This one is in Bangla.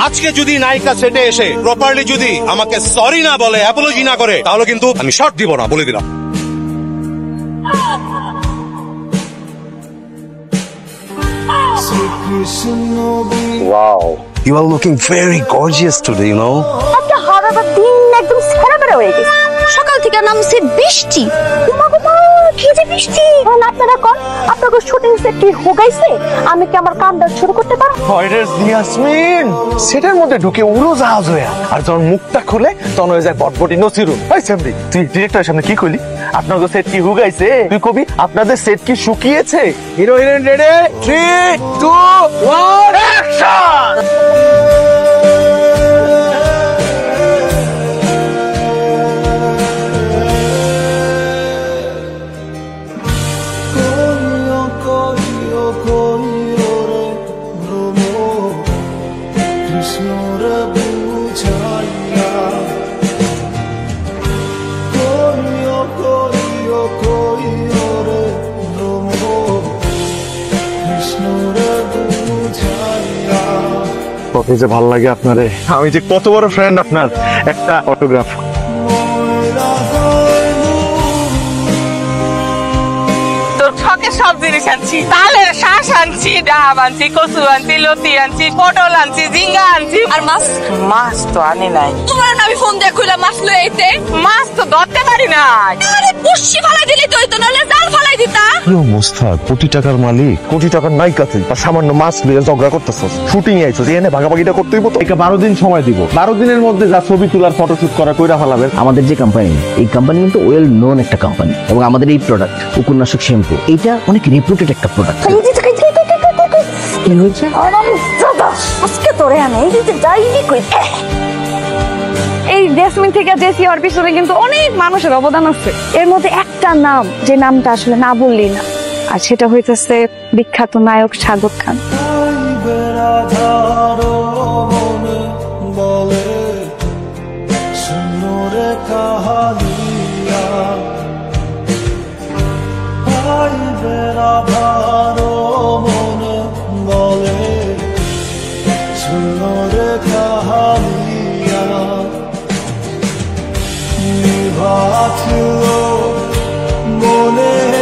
আজকে যদি নায়িকা সেটে এসে প্রপারলি যদি আমাকে সরি না বলে, অ্যাপোলজি না করে, তাহলে কিন্তু আমি শর্ট দিব না, বলে দিলাম। Wow, you are looking very gorgeous today, you know. একটা হারাটা দিন একদম ছেড়ে হয়ে গেছে। সকাল থেকে নামছে বৃষ্টি। কি যে বৃষ্টি! আপনারা কোন আপনাদের শুটিং সেট কি হোগাইছে? আমি কি আমার কামটা শুরু করতে পারবো? হয়রেস ইয়াসমিন সেটার মধ্যে ঢুকে উড়োজাহাজ হয়ে, আর যখন মুখটা খুলে তখন হয়ে যায় বটবটি নসিরুল। এই সামনে তুই ডিরেক্টরের সামনে কি কইলি? আপনাদের সেট কি হুগাইছে? তুই কবি আপনাদের সেট কি শুকিয়েছে? Hero heroine ready, 3 2 1 action! কত যে ভাল লাগে আপনারে, আমি যে কত বড় ফ্রেন্ড আপনার। একটা অটোগ্রাফ। সব জিনিস আনছি, তালের শ্বাস আনছি, ডাব আনছি, কচু আনছি, লতি আনছি, পটল আনছি, ঝিঙ্গা আনছি। আর মাছ মাছ তো আনি নাই। তোমার আমি ফোন দিয়ে কইলা মাছ লই আইতে, মাছ তো ধরতে পারি না। আরে পুষ্টি ফালাই দিলি তুই, তো নালে জাল ফালাই দিতা। কি অবস্থা, কোটি টাকার মালিক, কোটি টাকার নায়িকা তুই, আর সামান্য মাছ নিয়ে ঝগড়া করতেছস। শুটিং এ আইছস, এনে ভাগাভাগিটা করতেই হতো। একে 12 দিন সময় দিব, 12 দিনের মধ্যে যা ছবি তোলার ফটোশুট করা কইরা ফেলাবেন। আমাদের যে কোম্পানি, এই কোম্পানি কিন্তু ওয়েল নোন একটা কোম্পানি, এবং আমাদের এই প্রোডাক্ট উপন্যাসক শ্যাম্পু, এটা অনেক রেপুটেড একটা প্রোডাক্ট। কি হয়েছে? আজকে তোরে আমি এই যে যাইনি কই। এই জেসমিন থেকে জেসি হওয়ার পিছনে কিন্তু অনেক মানুষের অবদান আছে। এর মধ্যে একটা নাম, যে নামটা আসলে না বললেই না, আর সেটা হইতেছে বিখ্যাত নায়ক শাহরুখ খান। মনে